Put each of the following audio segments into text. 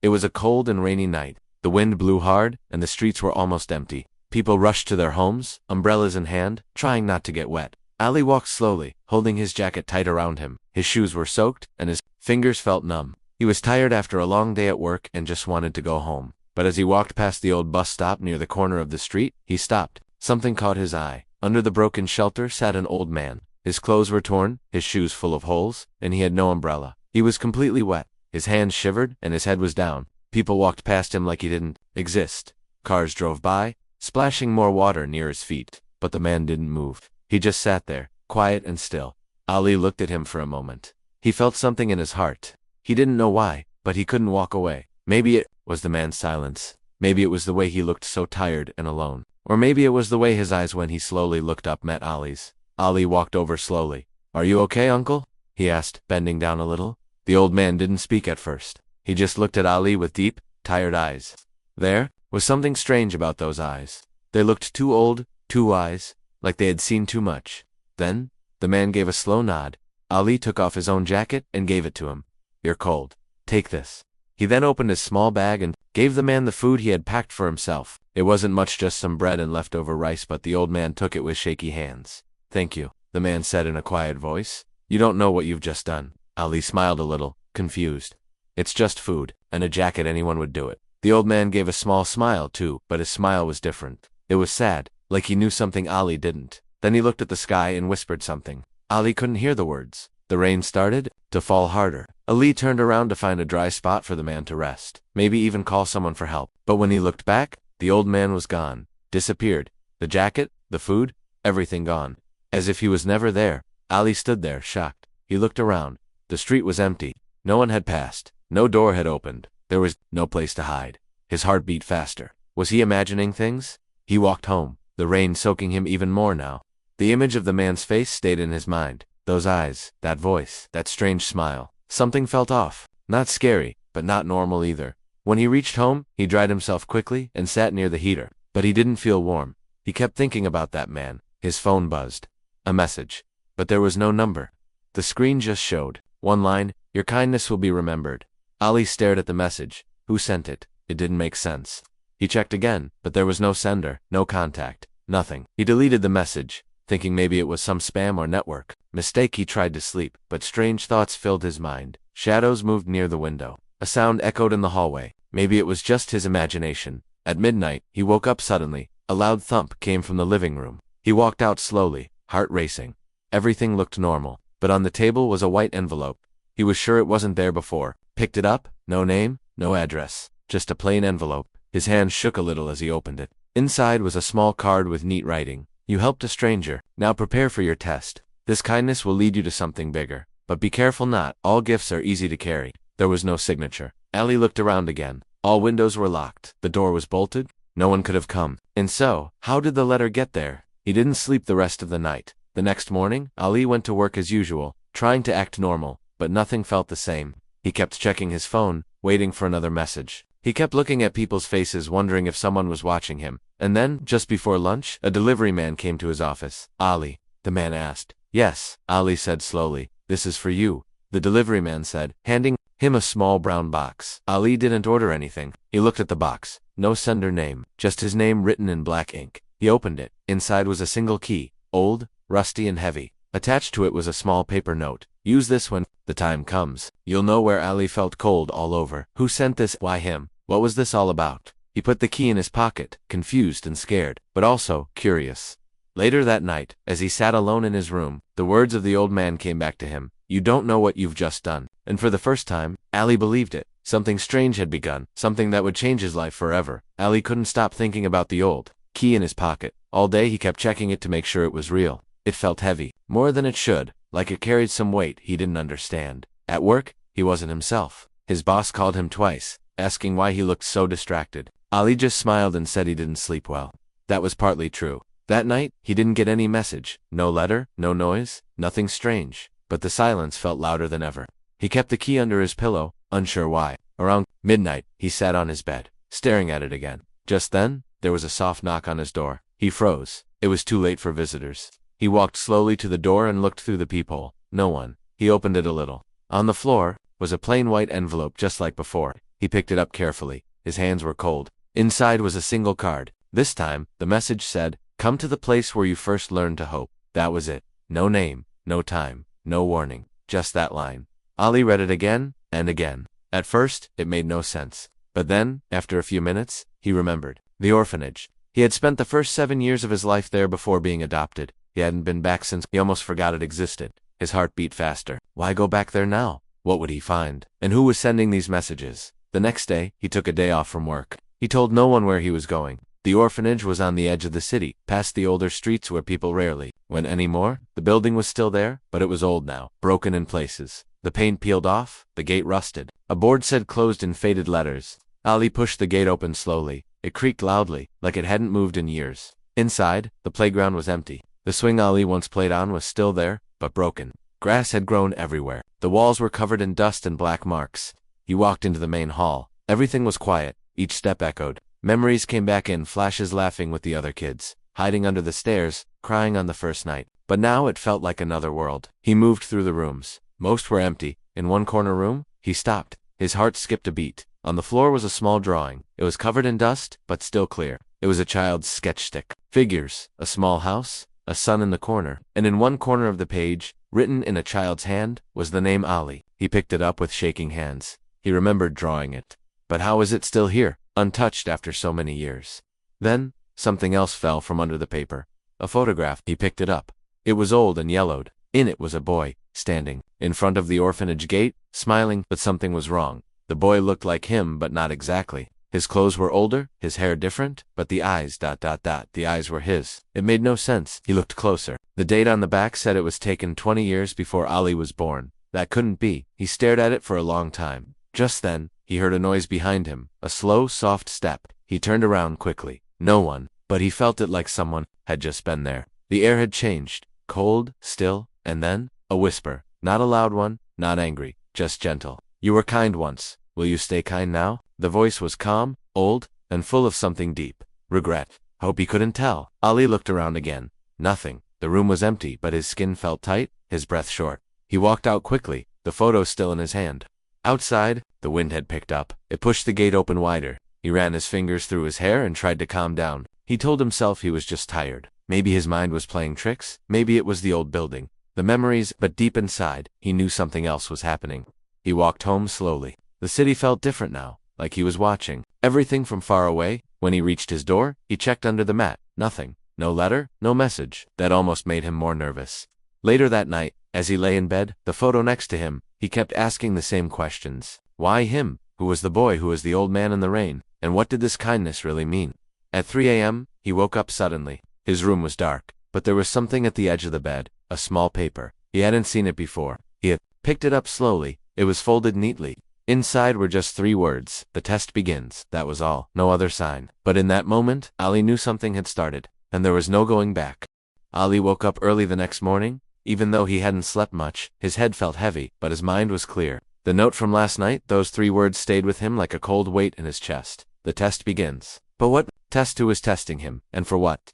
It was a cold and rainy night. The wind blew hard, and the streets were almost empty. People rushed to their homes, umbrellas in hand, trying not to get wet. Ali walked slowly, holding his jacket tight around him. His shoes were soaked, and his fingers felt numb. He was tired after a long day at work and just wanted to go home. But as he walked past the old bus stop near the corner of the street, he stopped. Something caught his eye. Under the broken shelter sat an old man. His clothes were torn, his shoes full of holes, and he had no umbrella. He was completely wet. His hands shivered, and his head was down. People walked past him like he didn't exist. Cars drove by, splashing more water near his feet. But the man didn't move. He just sat there, quiet and still. Ali looked at him for a moment. He felt something in his heart. He didn't know why, but he couldn't walk away. Maybe it was the man's silence. Maybe it was the way he looked so tired and alone. Or maybe it was the way his eyes when he slowly looked up met Ali's. Ali walked over slowly. "Are you okay, uncle?" he asked, bending down a little. The old man didn't speak at first. He just looked at Ali with deep, tired eyes. There was something strange about those eyes. They looked too old, too wise, like they had seen too much. Then, the man gave a slow nod. Ali took off his own jacket and gave it to him. "You're cold. Take this." He then opened his small bag and gave the man the food he had packed for himself. It wasn't much, just some bread and leftover rice, but the old man took it with shaky hands. "Thank you," the man said in a quiet voice. "You don't know what you've just done." Ali smiled a little, confused. "It's just food, and a jacket, anyone would do it." The old man gave a small smile too, but his smile was different. It was sad, like he knew something Ali didn't. Then he looked at the sky and whispered something. Ali couldn't hear the words. The rain started to fall harder. Ali turned around to find a dry spot for the man to rest, maybe even call someone for help. But when he looked back, the old man was gone, disappeared. The jacket, the food, everything gone. As if he was never there. Ali stood there, shocked. He looked around. The street was empty. No one had passed. No door had opened. There was no place to hide. His heart beat faster. Was he imagining things? He walked home, the rain soaking him even more now. The image of the man's face stayed in his mind. Those eyes, that voice, that strange smile. Something felt off. Not scary, but not normal either. When he reached home, he dried himself quickly and sat near the heater. But he didn't feel warm. He kept thinking about that man. His phone buzzed. A message. But there was no number. The screen just showed one line, "Your kindness will be remembered." Ali stared at the message. Who sent it? It didn't make sense. He checked again, but there was no sender, no contact, nothing. He deleted the message, thinking maybe it was some spam or network mistake. He tried to sleep, but strange thoughts filled his mind. Shadows moved near the window. A sound echoed in the hallway. Maybe it was just his imagination. At midnight, he woke up suddenly. A loud thump came from the living room. He walked out slowly, heart racing. Everything looked normal, but on the table was a white envelope. He was sure it wasn't there before. Picked it up, no name, no address, just a plain envelope. His hand shook a little as he opened it. Inside was a small card with neat writing. "You helped a stranger. Now prepare for your test. This kindness will lead you to something bigger. But be careful not. All gifts are easy to carry." There was no signature. Ali looked around again. All windows were locked. The door was bolted. No one could have come. And so, how did the letter get there? He didn't sleep the rest of the night. The next morning, Ali went to work as usual, trying to act normal, but nothing felt the same. He kept checking his phone, waiting for another message. He kept looking at people's faces, wondering if someone was watching him. And then, just before lunch, a delivery man came to his office. "Ali?" the man asked. "Yes," Ali said slowly. "This is for you," the delivery man said, handing him a small brown box. Ali didn't order anything. He looked at the box. No sender name, just his name written in black ink. He opened it. Inside was a single key, old, rusty and heavy. Attached to it was a small paper note. "Use this when the time comes. You'll know where." Ali felt cold all over. Who sent this? Why him? What was this all about? He put the key in his pocket, confused and scared, but also curious. Later that night, as he sat alone in his room, the words of the old man came back to him. "You don't know what you've just done." And for the first time, Ali believed it. Something strange had begun, something that would change his life forever. Ali couldn't stop thinking about the old key in his pocket. All day he kept checking it to make sure it was real. It felt heavy, more than it should, like it carried some weight he didn't understand. At work, he wasn't himself. His boss called him twice, asking why he looked so distracted. Ali just smiled and said he didn't sleep well. That was partly true. That night, he didn't get any message, no letter, no noise, nothing strange. But the silence felt louder than ever. He kept the key under his pillow, unsure why. Around midnight, he sat on his bed, staring at it again. Just then, there was a soft knock on his door. He froze. It was too late for visitors. He walked slowly to the door and looked through the peephole. No one. He opened it a little. On the floor was a plain white envelope just like before. He picked it up carefully. His hands were cold. Inside was a single card. This time, the message said, "Come to the place where you first learned to hope." That was it. No name, no time, no warning. Just that line. Ali read it again and again. At first, it made no sense. But then, after a few minutes, he remembered. The orphanage. He had spent the first 7 years of his life there before being adopted. He hadn't been back since. He almost forgot it existed. His heart beat faster. Why go back there now? What would he find? And who was sending these messages? The next day, he took a day off from work. He told no one where he was going. The orphanage was on the edge of the city, past the older streets where people rarely went anymore. The building was still there, but it was old now, broken in places. The paint peeled off, the gate rusted. A board said closed in faded letters. Ali pushed the gate open slowly. It creaked loudly, like it hadn't moved in years. Inside, the playground was empty. The swing Ali once played on was still there, but broken. Grass had grown everywhere. The walls were covered in dust and black marks. He walked into the main hall. Everything was quiet. Each step echoed. Memories came back in flashes, laughing with the other kids, hiding under the stairs, crying on the first night. But now it felt like another world. He moved through the rooms. Most were empty. In one corner room, he stopped. His heart skipped a beat. On the floor was a small drawing. It was covered in dust, but still clear. It was a child's sketch stick. Figures, a small house, a sun in the corner, and in one corner of the page, written in a child's hand, was the name Ali. He picked it up with shaking hands. He remembered drawing it. But how was it still here, untouched after so many years? Then, something else fell from under the paper. A photograph. He picked it up. It was old and yellowed. In it was a boy, standing in front of the orphanage gate, smiling, but something was wrong. The boy looked like him, but not exactly. His clothes were older, his hair different, but the eyes, the eyes were his. It made no sense. He looked closer. The date on the back said it was taken 20 years before Ali was born. That couldn't be. He stared at it for a long time. Just then, he heard a noise behind him, a slow, soft step. He turned around quickly. No one, but he felt it like someone had just been there. The air had changed, cold, still, and then, a whisper. Not a loud one, not angry, just gentle. "You were kind once. Will you stay kind now?" The voice was calm, old, and full of something deep. Regret. Hope he couldn't tell. Ali looked around again. Nothing. The room was empty, but his skin felt tight, his breath short. He walked out quickly, the photo still in his hand. Outside, the wind had picked up. It pushed the gate open wider. He ran his fingers through his hair and tried to calm down. He told himself he was just tired. Maybe his mind was playing tricks. Maybe it was the old building, the memories, but deep inside, he knew something else was happening. He walked home slowly. The city felt different now, like he was watching everything from far away. When he reached his door, he checked under the mat. Nothing. No letter, no message. That almost made him more nervous. Later that night, as he lay in bed, the photo next to him, he kept asking the same questions. Why him? Who was the boy? Who was the old man in the rain? And what did this kindness really mean? At 3 a.m., he woke up suddenly. His room was dark, but there was something at the edge of the bed, a small paper. He hadn't seen it before. He had picked it up slowly. It was folded neatly. Inside were just 3 words. "The test begins." That was all. No other sign. But in that moment, Ali knew something had started, and there was no going back. Ali woke up early the next morning. Even though he hadn't slept much, his head felt heavy, but his mind was clear. The note from last night, those 3 words stayed with him like a cold weight in his chest. The test begins. But what test? Who was testing him, and for what?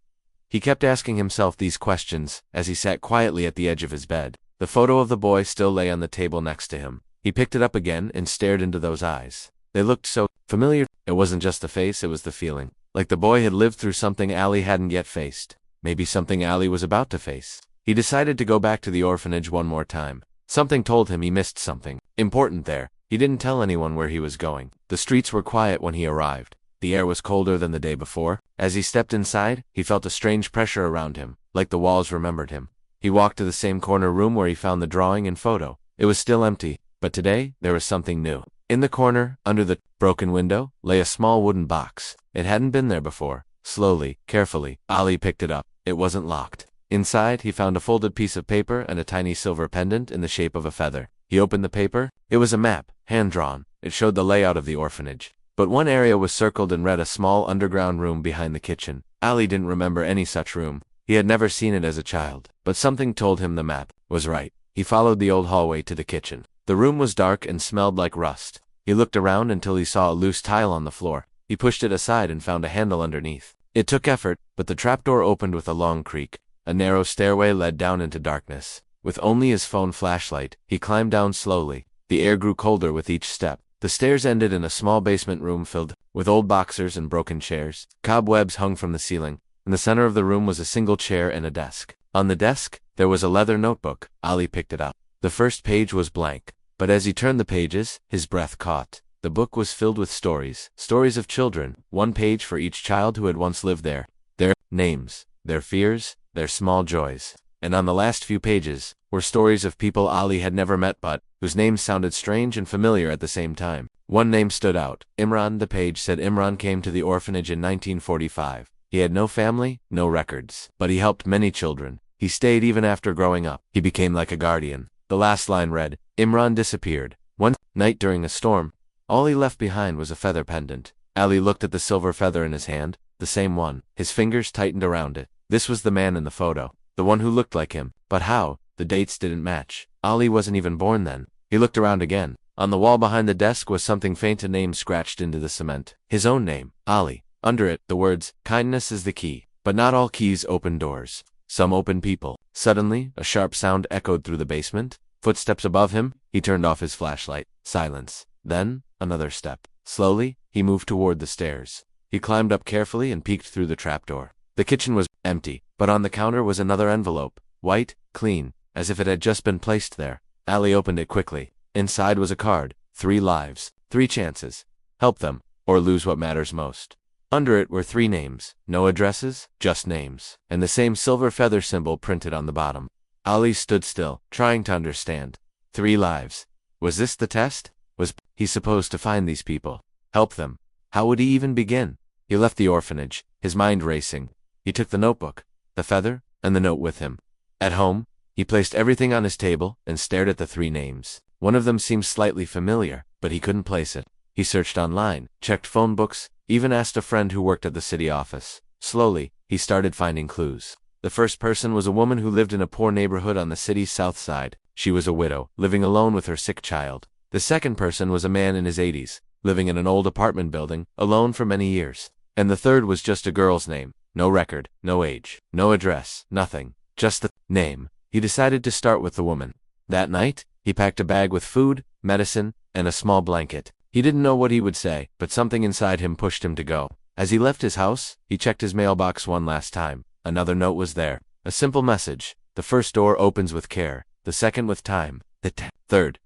He kept asking himself these questions as he sat quietly at the edge of his bed. The photo of the boy still lay on the table next to him. He picked it up again and stared into those eyes. They looked so familiar. It wasn't just the face, it was the feeling. Like the boy had lived through something Ali hadn't yet faced. Maybe something Ali was about to face. He decided to go back to the orphanage one more time. Something told him he missed something important there. He didn't tell anyone where he was going. The streets were quiet when he arrived. The air was colder than the day before. As he stepped inside, he felt a strange pressure around him, like the walls remembered him. He walked to the same corner room where he found the drawing and photo. It was still empty, but today, there was something new. In the corner, under the broken window, lay a small wooden box. It hadn't been there before. Slowly, carefully, Ali picked it up. It wasn't locked. Inside, he found a folded piece of paper and a tiny silver pendant in the shape of a feather. He opened the paper. It was a map, hand-drawn. It showed the layout of the orphanage. But one area was circled and read a small underground room behind the kitchen. Ali didn't remember any such room. He had never seen it as a child. But something told him the map was right. He followed the old hallway to the kitchen. The room was dark and smelled like rust. He looked around until he saw a loose tile on the floor. He pushed it aside and found a handle underneath. It took effort, but the trapdoor opened with a long creak. A narrow stairway led down into darkness. With only his phone flashlight, he climbed down slowly. The air grew colder with each step. The stairs ended in a small basement room filled with old boxers and broken chairs. Cobwebs hung from the ceiling. In the center of the room was a single chair and a desk. On the desk, there was a leather notebook. Ali picked it up. The first page was blank, but as he turned the pages, his breath caught. The book was filled with stories of children, one page for each child who had once lived there. Their names, their fears, their small joys. And on the last few pages were stories of people Ali had never met but whose names sounded strange and familiar at the same time. One name stood out. Imran. The page said Imran came to the orphanage in 1945. He had no family, no records, but he helped many children. He stayed even after growing up. He became like a guardian. The last line read, Imran disappeared. One night during a storm, all he left behind was a feather pendant. Ali looked at the silver feather in his hand, the same one. His fingers tightened around it. This was the man in the photo, the one who looked like him. But how? The dates didn't match. Ali wasn't even born then. He looked around again. On the wall behind the desk was something faint, a name scratched into the cement. His own name, Ali. Under it, the words, kindness is the key. But not all keys open doors. Some open people. Suddenly, a sharp sound echoed through the basement. Footsteps above him. He turned off his flashlight. Silence. Then, another step. Slowly, he moved toward the stairs. He climbed up carefully and peeked through the trapdoor. The kitchen was empty, but on the counter was another envelope. White, clean, as if it had just been placed there. Ali opened it quickly. Inside was a card. 3 lives. 3 chances. Help them, or lose what matters most. Under it were 3 names. No addresses, just names. And the same silver feather symbol printed on the bottom. Ali stood still, trying to understand. 3 lives. Was this the test? Was he supposed to find these people? Help them? How would he even begin? He left the orphanage, his mind racing. He took the notebook, the feather, and the note with him. At home, he placed everything on his table and stared at the 3 names. One of them seemed slightly familiar, but he couldn't place it. He searched online, checked phone books, even asked a friend who worked at the city office. Slowly, he started finding clues. The first person was a woman who lived in a poor neighborhood on the city's south side. She was a widow, living alone with her sick child. The second person was a man in his 80s, living in an old apartment building, alone for many years. And the third was just a girl's name. No record, no age, no address, nothing. Just the name. He decided to start with the woman. That night, he packed a bag with food, medicine, and a small blanket. He didn't know what he would say, but something inside him pushed him to go. As he left his house, he checked his mailbox one last time. Another note was there. A simple message. The first door opens with care, the second with time, the third, ...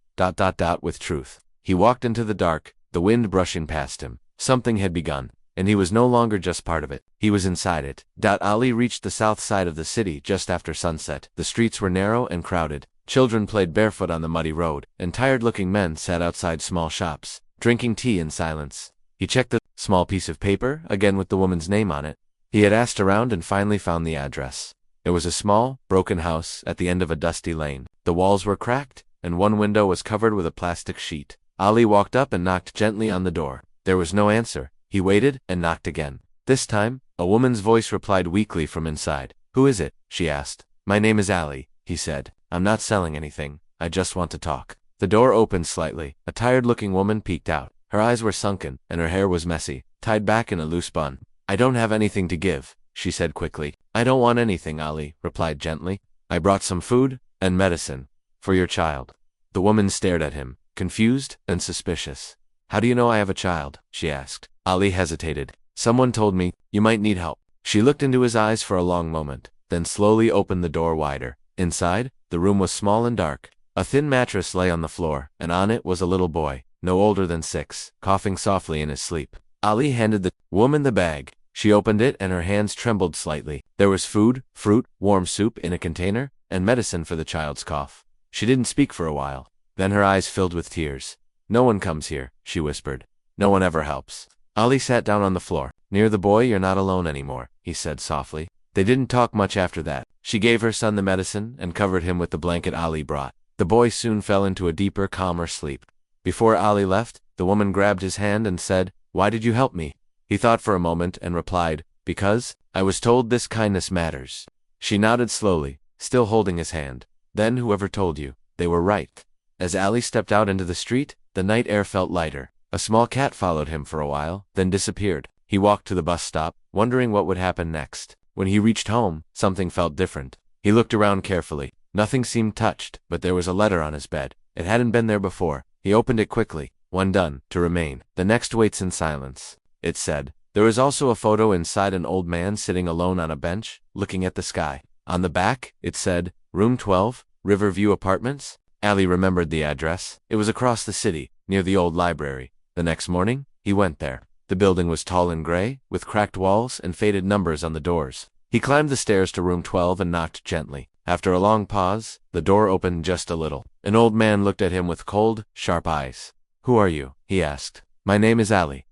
with truth. He walked into the dark, the wind brushing past him. Something had begun, and he was no longer just part of it. He was inside it. Ali reached the south side of the city just after sunset. The streets were narrow and crowded. Children played barefoot on the muddy road, and tired-looking men sat outside small shops, drinking tea in silence. He checked the small piece of paper, again with the woman's name on it. He had asked around and finally found the address. It was a small, broken house at the end of a dusty lane. The walls were cracked, and one window was covered with a plastic sheet. Ali walked up and knocked gently on the door. There was no answer. He waited and knocked again. This time, a woman's voice replied weakly from inside. "Who is it?" she asked. "My name is Ali," he said. "I'm not selling anything. I just want to talk." The door opened slightly. A tired-looking woman peeked out. Her eyes were sunken, and her hair was messy, tied back in a loose bun. "I don't have anything to give," she said quickly. "I don't want anything," Ali replied gently. "I brought some food and medicine for your child." The woman stared at him, confused and suspicious. "How do you know I have a child?" she asked. Ali hesitated. "Someone told me you might need help." She looked into his eyes for a long moment, then slowly opened the door wider. Inside, the room was small and dark. A thin mattress lay on the floor, and on it was a little boy, no older than 6, coughing softly in his sleep. Ali handed the woman the bag. She opened it and her hands trembled slightly. There was food, fruit, warm soup in a container, and medicine for the child's cough. She didn't speak for a while. Then her eyes filled with tears. "No one comes here," she whispered. "No one ever helps." Ali sat down on the floor. "Near the boy, you're not alone anymore," he said softly. They didn't talk much after that. She gave her son the medicine and covered him with the blanket Ali brought. The boy soon fell into a deeper, calmer sleep. Before Ali left, the woman grabbed his hand and said, "Why did you help me?" He thought for a moment and replied, "Because I was told this kindness matters." She nodded slowly, still holding his hand. "Then whoever told you, they were right." As Ali stepped out into the street, the night air felt lighter. A small cat followed him for a while, then disappeared. He walked to the bus stop, wondering what would happen next. When he reached home, something felt different. He looked around carefully. Nothing seemed touched, but there was a letter on his bed. It hadn't been there before. He opened it quickly. one done, to remain. The next waits in silence. It said. There was also a photo inside, an old man sitting alone on a bench, looking at the sky. On the back, it said, Room 12, Riverview Apartments. Ali remembered the address. It was across the city, near the old library. The next morning, he went there. The building was tall and gray, with cracked walls and faded numbers on the doors. He climbed the stairs to room 12 and knocked gently. After a long pause, the door opened just a little. An old man looked at him with cold, sharp eyes. Who are you? He asked. My name is Ali.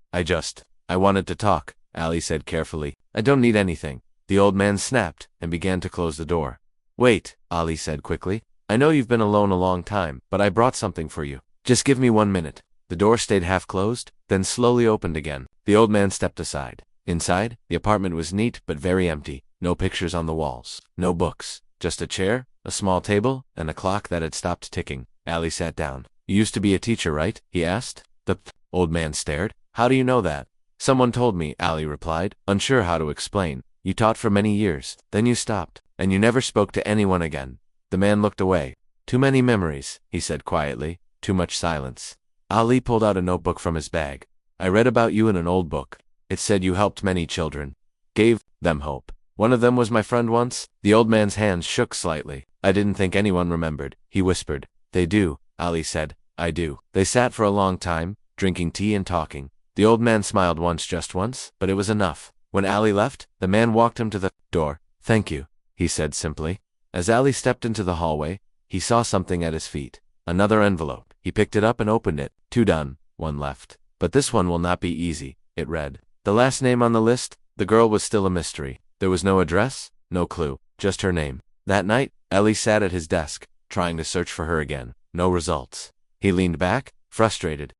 I wanted to talk, Ali said carefully. I don't need anything. The old man snapped and began to close the door. Wait, Ali said quickly. I know you've been alone a long time, but I brought something for you. Just give me 1 minute. The door stayed half closed, then slowly opened again. The old man stepped aside. Inside, the apartment was neat but very empty. No pictures on the walls. No books. Just a chair, a small table, and a clock that had stopped ticking. Ali sat down. You used to be a teacher, right? He asked. The old man stared. How do you know that? Someone told me, Ali replied, unsure how to explain. You taught for many years, then you stopped, and you never spoke to anyone again. The man looked away. Too many memories, he said quietly. Too much silence. Ali pulled out a notebook from his bag. I read about you in an old book. It said you helped many children. Gave them hope. One of them was my friend once. The old man's hands shook slightly. I didn't think anyone remembered. He whispered. They do, Ali said. I do. They sat for a long time, drinking tea and talking. The old man smiled once, just once, but it was enough. When Ali left, the man walked him to the door. Thank you, he said simply. As Ali stepped into the hallway, he saw something at his feet. Another envelope. He picked it up and opened it. 2 done, 1 left. But this one will not be easy, it read. The last name on the list, the girl was still a mystery. There was no address, no clue, just her name. That night, Ali sat at his desk, trying to search for her again. No results. He leaned back, frustrated.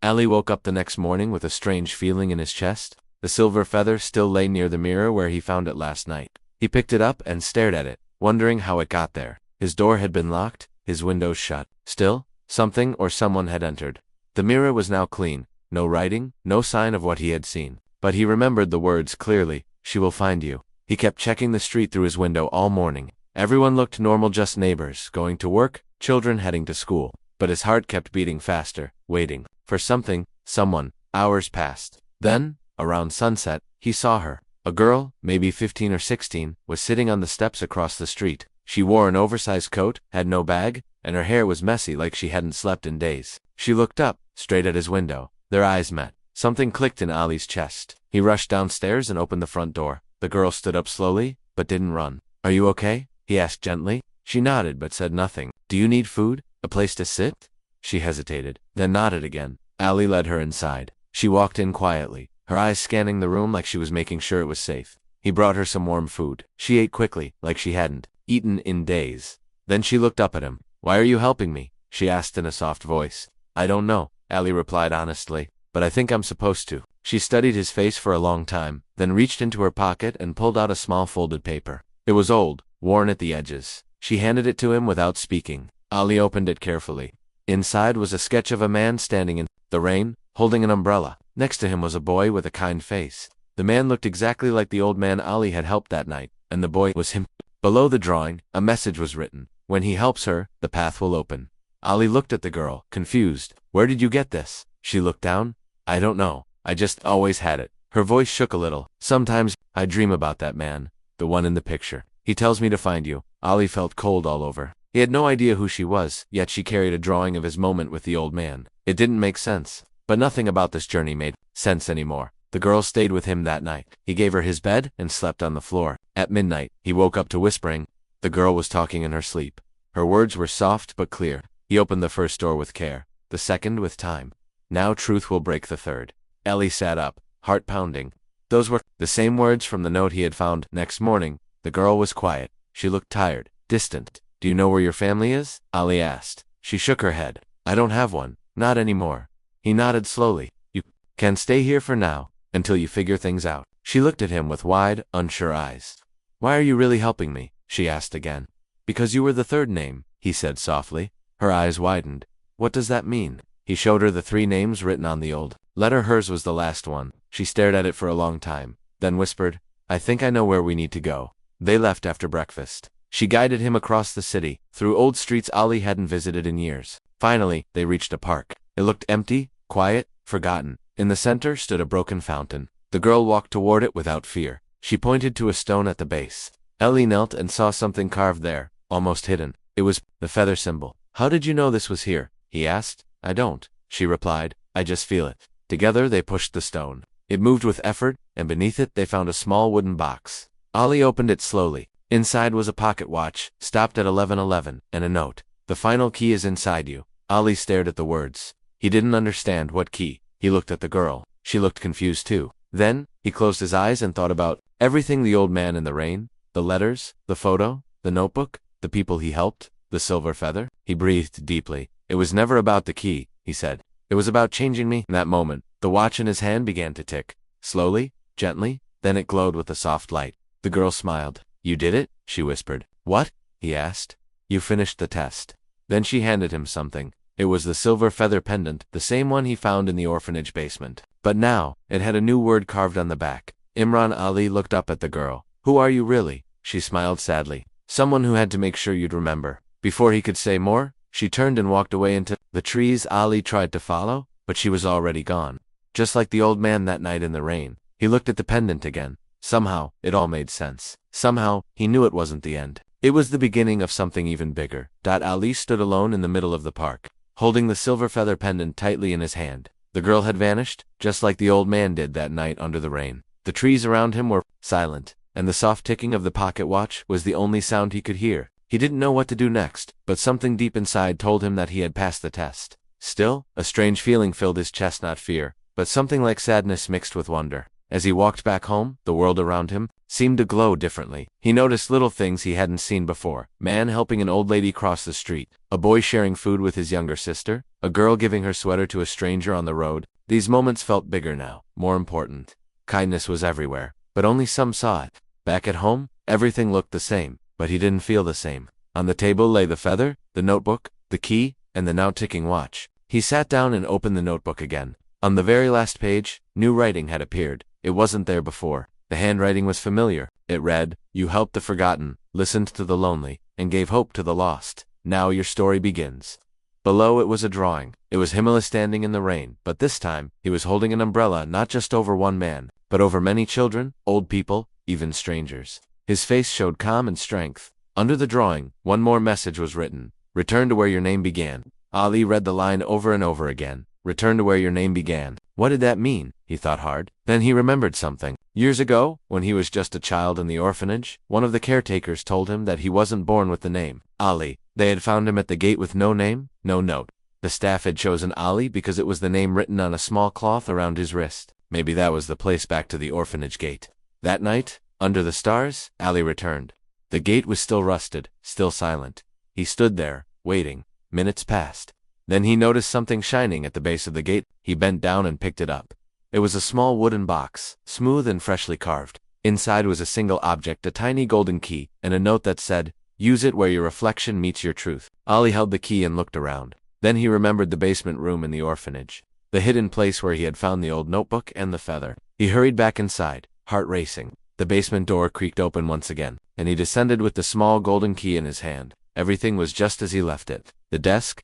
Ali woke up the next morning with a strange feeling in his chest. The silver feather still lay near the mirror where he found it last night. He picked it up and stared at it, wondering how it got there. His door had been locked, his windows shut. Still, something or someone had entered. The mirror was now clean. No writing, no sign of what he had seen. But he remembered the words clearly. She will find you. He kept checking the street through his window all morning. Everyone looked normal, just neighbors, going to work, children heading to school. But his heart kept beating faster, waiting for something, someone. Hours passed. Then, around sunset, he saw her. A girl, maybe 15 or 16, was sitting on the steps across the street. She wore an oversized coat, had no bag, and her hair was messy like she hadn't slept in days. She looked up, straight at his window. Their eyes met. Something clicked in Ali's chest. He rushed downstairs and opened the front door. The girl stood up slowly, but didn't run. Are you okay? He asked gently. She nodded but said nothing. Do you need food? A place to sit? She hesitated, then nodded again. Ali led her inside. She walked in quietly, her eyes scanning the room like she was making sure it was safe. He brought her some warm food. She ate quickly, like she hadn't eaten in days. Then she looked up at him. Why are you helping me? She asked in a soft voice. I don't know, Ali replied honestly, but I think I'm supposed to. She studied his face for a long time, then reached into her pocket and pulled out a small folded paper. It was old, worn at the edges. She handed it to him without speaking. Ali opened it carefully. Inside was a sketch of a man standing in the rain, holding an umbrella. Next to him was a boy with a kind face. The man looked exactly like the old man Ali had helped that night, and the boy was him. Below the drawing, a message was written. When he helps her, the path will open. Ali looked at the girl, confused. Where did you get this? She looked down. I don't know. I just always had it. Her voice shook a little. Sometimes, I dream about that man. The one in the picture. He tells me to find you. Ali felt cold all over. He had no idea who she was, yet she carried a drawing of his moment with the old man. It didn't make sense. But nothing about this journey made sense anymore. The girl stayed with him that night. He gave her his bed and slept on the floor. At midnight, he woke up to whispering. The girl was talking in her sleep. Her words were soft but clear. He opened the first door with care, the second with time. Now truth will break the third. Ellie sat up, heart pounding. Those were the same words from the note he had found. Next morning, the girl was quiet. She looked tired, distant. Do you know where your family is? Ali asked. She shook her head. I don't have one. Not anymore. He nodded slowly. You can stay here for now, until you figure things out. She looked at him with wide, unsure eyes. Why are you really helping me? She asked again. Because you were the third name, he said softly. Her eyes widened. What does that mean? He showed her the 3 names written on the old letter. Hers was the last one. She stared at it for a long time, then whispered, I think I know where we need to go. They left after breakfast. She guided him across the city, through old streets Ali hadn't visited in years. Finally, they reached a park. It looked empty, quiet, forgotten. In the center stood a broken fountain. The girl walked toward it without fear. She pointed to a stone at the base. Ellie knelt and saw something carved there, almost hidden. It was the feather symbol. "How did you know this was here?" he asked. "I don't," she replied. "I just feel it." Together they pushed the stone. It moved with effort, and beneath it they found a small wooden box. Ollie opened it slowly. Inside was a pocket watch, stopped at 11:11, and a note. "The final key is inside you." Ollie stared at the words. He didn't understand what key. He looked at the girl. She looked confused too. Then, he closed his eyes and thought about everything: the old man in the rain, the letters, the photo, the notebook, the people he helped, the silver feather. He breathed deeply. "It was never about the key," he said. "It was about changing me." In that moment, the watch in his hand began to tick. Slowly, gently, then it glowed with a soft light. The girl smiled. "You did it?" she whispered. "What?" he asked. "You finished the test." Then she handed him something. It was the silver feather pendant, the same one he found in the orphanage basement. But now, it had a new word carved on the back. Imran. Ali looked up at the girl. "Who are you really?" She smiled sadly. "Someone who had to make sure you'd remember." Before he could say more, she turned and walked away into the trees. Ali tried to follow, but she was already gone. Just like the old man that night in the rain. He looked at the pendant again. Somehow, it all made sense. Somehow, he knew it wasn't the end. It was the beginning of something even bigger. Ali stood alone in the middle of the park, holding the silver feather pendant tightly in his hand. The girl had vanished, just like the old man did that night under the rain. The trees around him were silent, and the soft ticking of the pocket watch was the only sound he could hear. He didn't know what to do next, but something deep inside told him that he had passed the test. Still, a strange feeling filled his chest, not fear, but something like sadness mixed with wonder. As he walked back home, the world around him seemed to glow differently. He noticed little things he hadn't seen before: man helping an old lady cross the street, a boy sharing food with his younger sister, a girl giving her sweater to a stranger on the road. These moments felt bigger now, more important. Kindness was everywhere, but only some saw it. Back at home, everything looked the same, but he didn't feel the same. On the table lay the feather, the notebook, the key, and the now-ticking watch. He sat down and opened the notebook again. On the very last page, new writing had appeared. It wasn't there before. The handwriting was familiar. It read, "You helped the forgotten, listened to the lonely, and gave hope to the lost. Now your story begins." Below it was a drawing. It was Himmler standing in the rain, but this time, he was holding an umbrella not just over one man, but over many children, old people, even strangers. His face showed calm and strength. Under the drawing, one more message was written: "Return to where your name began." Ali read the line over and over again. Return to where your name began. What did that mean? He thought hard. Then he remembered something. Years ago, when he was just a child in the orphanage, one of the caretakers told him that he wasn't born with the name Ali. They had found him at the gate with no name, no note. The staff had chosen Ali because it was the name written on a small cloth around his wrist. Maybe that was the place back to the orphanage gate. That night, under the stars, Ali returned. The gate was still rusted, still silent. He stood there, waiting. Minutes passed. Then he noticed something shining at the base of the gate. He bent down and picked it up. It was a small wooden box, smooth and freshly carved. Inside was a single object, a tiny golden key, and a note that said, "Use it where your reflection meets your truth." Ali held the key and looked around. Then he remembered the basement room in the orphanage, the hidden place where he had found the old notebook and the feather. He hurried back inside, heart racing. The basement door creaked open once again, and he descended with the small golden key in his hand. Everything was just as he left it. The desk,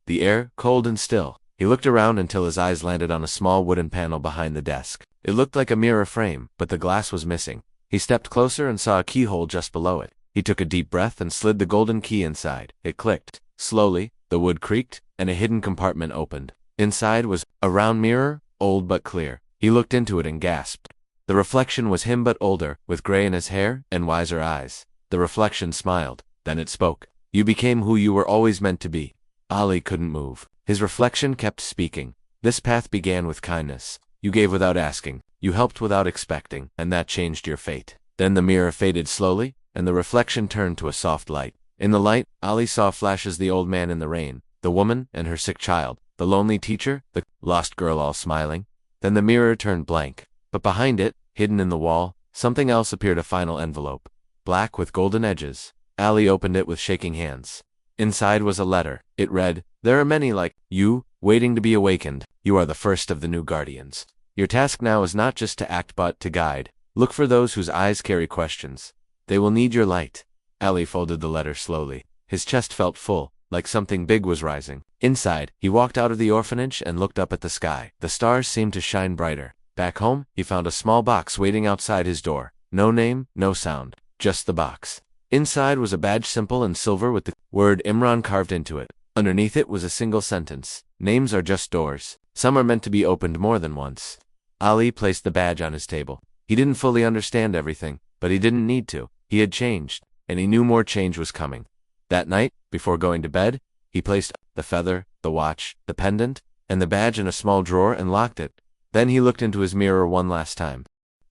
the air, cold and still. He looked around until his eyes landed on a small wooden panel behind the desk. It looked like a mirror frame, but the glass was missing. He stepped closer and saw a keyhole just below it. He took a deep breath and slid the golden key inside. It clicked. Slowly, the wood creaked, and a hidden compartment opened. Inside was a round mirror, old but clear. He looked into it and gasped. The reflection was him but older, with gray in his hair and wiser eyes. The reflection smiled. Then it spoke. "You became who you were always meant to be." Ali couldn't move. His reflection kept speaking. "This path began with kindness. You gave without asking. You helped without expecting, and that changed your fate." Then the mirror faded slowly, and the reflection turned to a soft light. In the light, Ali saw flashes: the old man in the rain, the woman and her sick child, the lonely teacher, the lost girl, all smiling. Then the mirror turned blank. But behind it, hidden in the wall, something else appeared: a final envelope, black with golden edges. Ali opened it with shaking hands. Inside was a letter. It read, "There are many like you, waiting to be awakened. You are the first of the new guardians. Your task now is not just to act but to guide. Look for those whose eyes carry questions. They will need your light." Ali folded the letter slowly. His chest felt full. like something big was rising. Inside, he walked out of the orphanage and looked up at the sky. The stars seemed to shine brighter. Back home, he found a small box waiting outside his door. No name, no sound, just the box. Inside was a badge simple and silver with the word Imran carved into it. Underneath it was a single sentence. Names are just doors. Some are meant to be opened more than once. Ali placed the badge on his table. He didn't fully understand everything, but he didn't need to. He had changed, and he knew more change was coming. That night, before going to bed, he placed the feather, the watch, the pendant, and the badge in a small drawer and locked it. Then he looked into his mirror one last time.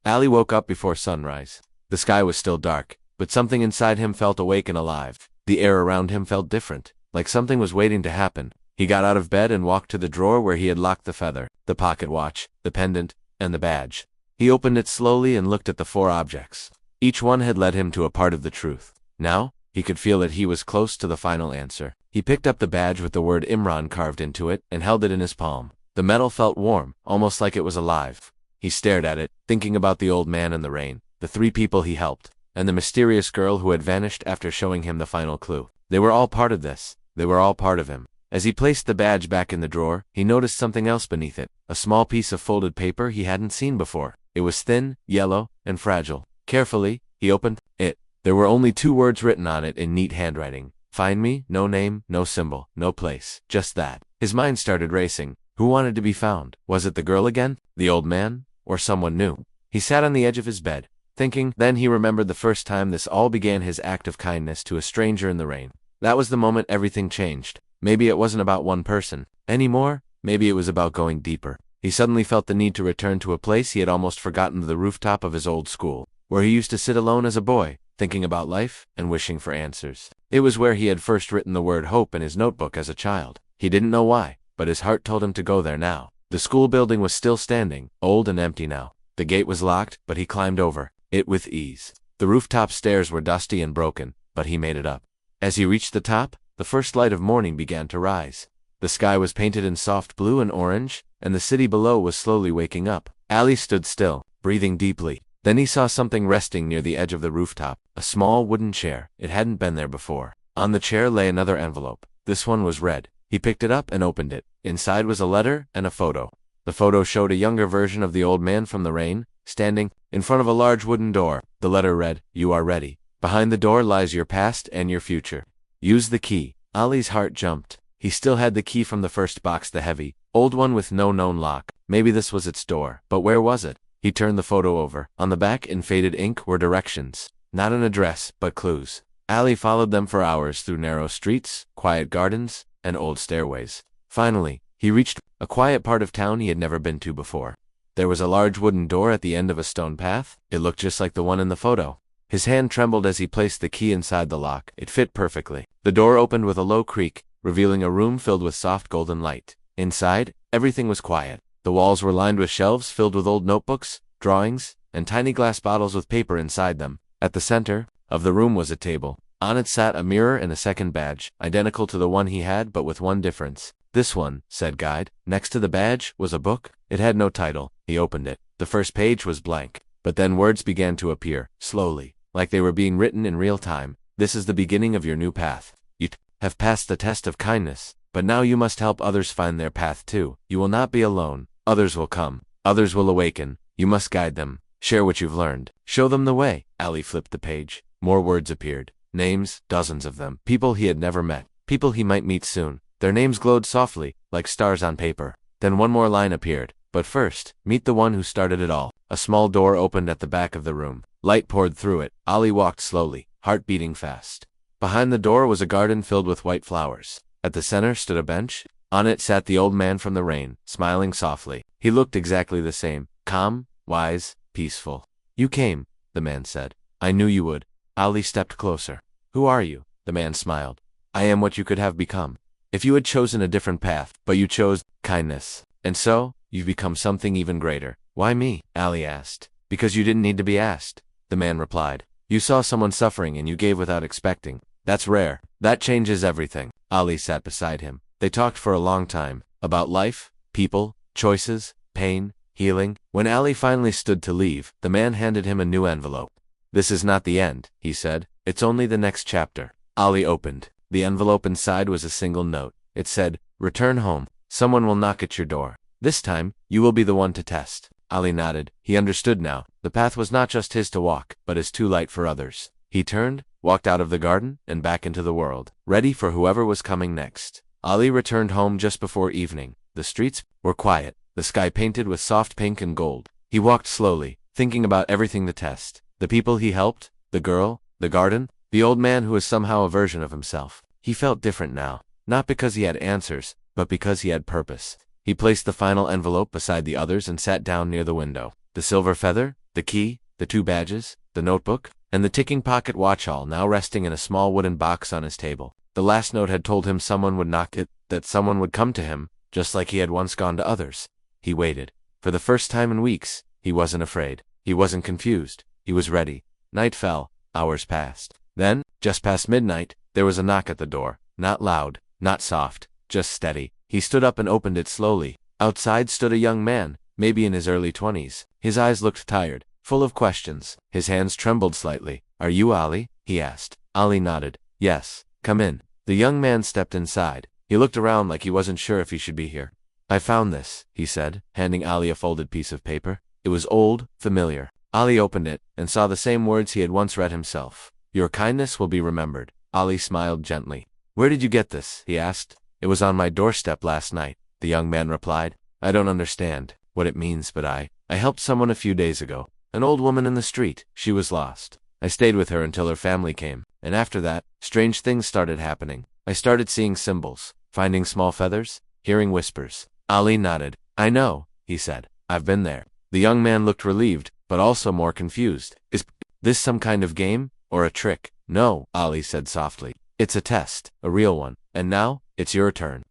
Ali woke up before sunrise. The sky was still dark, but something inside him felt awake and alive. The air around him felt different, like something was waiting to happen. He got out of bed and walked to the drawer where he had locked the feather, the pocket watch, the pendant, and the badge. He opened it slowly and looked at the 4 objects. Each one had led him to a part of the truth. Now, he could feel that he was close to the final answer. He picked up the badge with the word Imran carved into it and held it in his palm. The metal felt warm, almost like it was alive. He stared at it, thinking about the old man in the rain, the 3 people he helped, and the mysterious girl who had vanished after showing him the final clue. They were all part of this. They were all part of him. As he placed the badge back in the drawer, he noticed something else beneath it, a small piece of folded paper he hadn't seen before. It was thin, yellow, and fragile. Carefully, he opened it. There were only 2 words written on it in neat handwriting. Find me, no name, no symbol, no place, just that. His mind started racing. Who wanted to be found? Was it the girl again? The old man? Or someone new? He sat on the edge of his bed, thinking. Then he remembered the first time this all began, his act of kindness to a stranger in the rain. That was the moment everything changed. Maybe it wasn't about one person anymore. Maybe it was about going deeper. He suddenly felt the need to return to a place he had almost forgotten, the rooftop of his old school, where he used to sit alone as a boy, thinking about life and wishing for answers. It was where he had first written the word hope in his notebook as a child. He didn't know why, but his heart told him to go there now. The school building was still standing, old and empty now. The gate was locked, but he climbed over it with ease. The rooftop stairs were dusty and broken, but he made it up. As he reached the top, the first light of morning began to rise. The sky was painted in soft blue and orange, and the city below was slowly waking up. Ali stood still, breathing deeply. Then he saw something resting near the edge of the rooftop, a small wooden chair. It hadn't been there before. On the chair lay another envelope. This one was red. He picked it up and opened it. Inside was a letter and a photo. The photo showed a younger version of the old man from the rain, standing in front of a large wooden door. The letter read, "You are ready. Behind the door lies your past and your future. Use the key." Ali's heart jumped. He still had the key from the first box, the heavy, old one with no known lock. Maybe this was its door. But where was it? He turned the photo over. On the back, in faded ink, were directions. Not an address, but clues. Ali followed them for hours through narrow streets, quiet gardens, and old stairways. Finally, he reached a quiet part of town he had never been to before. There was a large wooden door at the end of a stone path. It looked just like the one in the photo. His hand trembled as he placed the key inside the lock. It fit perfectly. The door opened with a low creak, revealing a room filled with soft golden light. Inside, everything was quiet. The walls were lined with shelves filled with old notebooks, drawings, and tiny glass bottles with paper inside them. At the center of the room was a table. On it sat a mirror and a second badge, identical to the one he had, but with one difference. "This one," said Guide. Next to the badge was a book. It had no title. He opened it. The first page was blank. But then words began to appear, slowly, like they were being written in real time. "This is the beginning of your new path. You have passed the test of kindness, but now you must help others find their path too. You will not be alone. Others will come. Others will awaken. You must guide them. Share what you've learned. Show them the way." Ali flipped the page. More words appeared. Names, dozens of them. People he had never met. People he might meet soon. Their names glowed softly, like stars on paper. Then one more line appeared. "But first, meet the one who started it all." A small door opened at the back of the room. Light poured through it. Ali walked slowly, heart beating fast. Behind the door was a garden filled with white flowers. At the center stood a bench. On it sat the old man from the rain, smiling softly. He looked exactly the same, calm, wise, peaceful. "You came," the man said. "I knew you would." Ali stepped closer. "Who are you?" The man smiled. "I am what you could have become. If you had chosen a different path, but you chose kindness. And so, you've become something even greater." "Why me?" Ali asked. "Because you didn't need to be asked," the man replied. "You saw someone suffering and you gave without expecting. That's rare. That changes everything." Ali sat beside him. They talked for a long time, about life, people, choices, pain, healing. When Ali finally stood to leave, the man handed him a new envelope. "This is not the end," he said. "It's only the next chapter." Ali opened The envelope inside was a single note. It said, "Return home. Someone will knock at your door. This time, you will be the one to test." Ali nodded. He understood now. The path was not just his to walk, but his too light for others. He turned, walked out of the garden, and back into the world, ready for whoever was coming next. Ali returned home just before evening. The streets were quiet, the sky painted with soft pink and gold. He walked slowly, thinking about everything to test. The people he helped, the girl, the garden, the old man who was somehow a version of himself. He felt different now, not because he had answers, but because he had purpose. He placed the final envelope beside the others and sat down near the window. The silver feather, the key, the 2 badges, the notebook, and the ticking pocket watch all now resting in a small wooden box on his table. The last note had told him someone would knock it, that someone would come to him, just like he had once gone to others. He waited. For the first time in weeks, he wasn't afraid. He wasn't confused. He was ready. Night fell. Hours passed. Then, just past midnight, there was a knock at the door. Not loud, not soft, just steady. He stood up and opened it slowly. Outside stood a young man, maybe in his early 20s. His eyes looked tired, full of questions. His hands trembled slightly. "Are you Ali?" he asked. Ali nodded. "Yes. Come in." The young man stepped inside. He looked around like he wasn't sure if he should be here. "I found this," he said, handing Ali a folded piece of paper. It was old, familiar. Ali opened it, and saw the same words he had once read himself. "Your kindness will be remembered." Ali smiled gently. "Where did you get this?" he asked. "It was on my doorstep last night," the young man replied. "I don't understand what it means, but I helped someone a few days ago. An old woman in the street. She was lost. I stayed with her until her family came, and after that, strange things started happening. I started seeing symbols, finding small feathers, hearing whispers." Ali nodded. "I know," he said. "I've been there." The young man looked relieved, but also more confused. "Is this some kind of game, or a trick?" "No," Ali said softly. "It's a test, a real one. And now, it's your turn."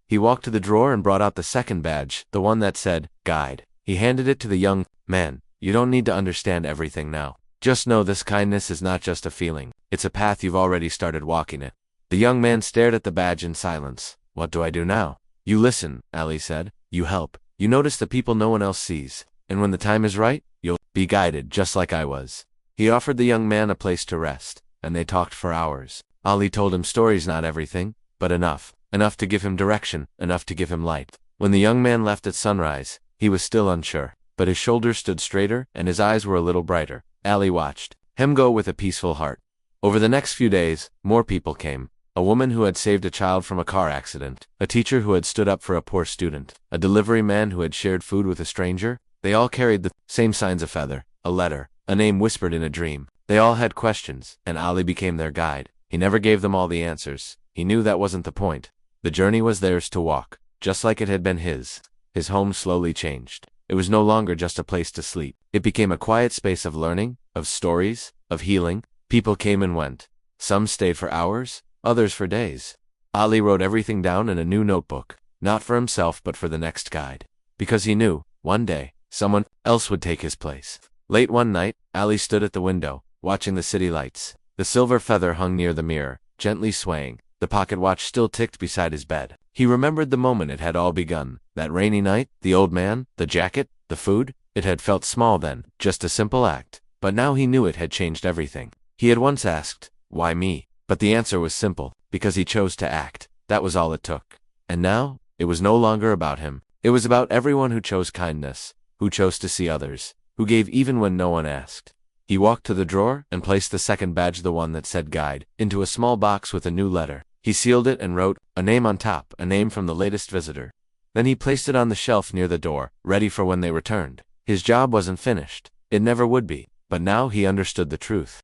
He walked to the drawer and brought out the second badge, the one that said, "Guide." He handed it to the young man. "You don't need to understand everything now. Just know this kindness is not just a feeling. It's a path you've already started walking it." The young man stared at the badge in silence. "What do I do now?" "You listen," Ali said. "You help. You notice the people no one else sees. And when the time is right, you'll be guided just like I was." He offered the young man a place to rest, and they talked for hours. Ali told him stories, not everything, but enough. Enough to give him direction, enough to give him light. When the young man left at sunrise, he was still unsure, but his shoulders stood straighter and his eyes were a little brighter. Ali watched him go with a peaceful heart. Over the next few days, more people came. A woman who had saved a child from a car accident, a teacher who had stood up for a poor student, a delivery man who had shared food with a stranger. They all carried the same signs: a feather, a letter, a name whispered in a dream. They all had questions, and Ali became their guide. He never gave them all the answers. He knew that wasn't the point. The journey was theirs to walk, just like it had been his. His home slowly changed. It was no longer just a place to sleep. It became a quiet space of learning, of stories, of healing. People came and went. Some stayed for hours, others for days. Ali wrote everything down in a new notebook, not for himself but for the next guide. Because he knew, one day, someone else would take his place. Late one night, Ali stood at the window, watching the city lights. The silver feather hung near the mirror, gently swaying. The pocket watch still ticked beside his bed. He remembered the moment it had all begun. That rainy night, the old man, the jacket, the food. It had felt small then, just a simple act. But now he knew it had changed everything. He had once asked, "Why me?" But the answer was simple: because he chose to act. That was all it took. And now, it was no longer about him. It was about everyone who chose kindness, who chose to see others, who gave even when no one asked. He walked to the drawer and placed the second badge, the one that said guide, into a small box with a new letter. He sealed it and wrote a name on top, a name from the latest visitor. Then he placed it on the shelf near the door, ready for when they returned. His job wasn't finished. It never would be. But now he understood the truth.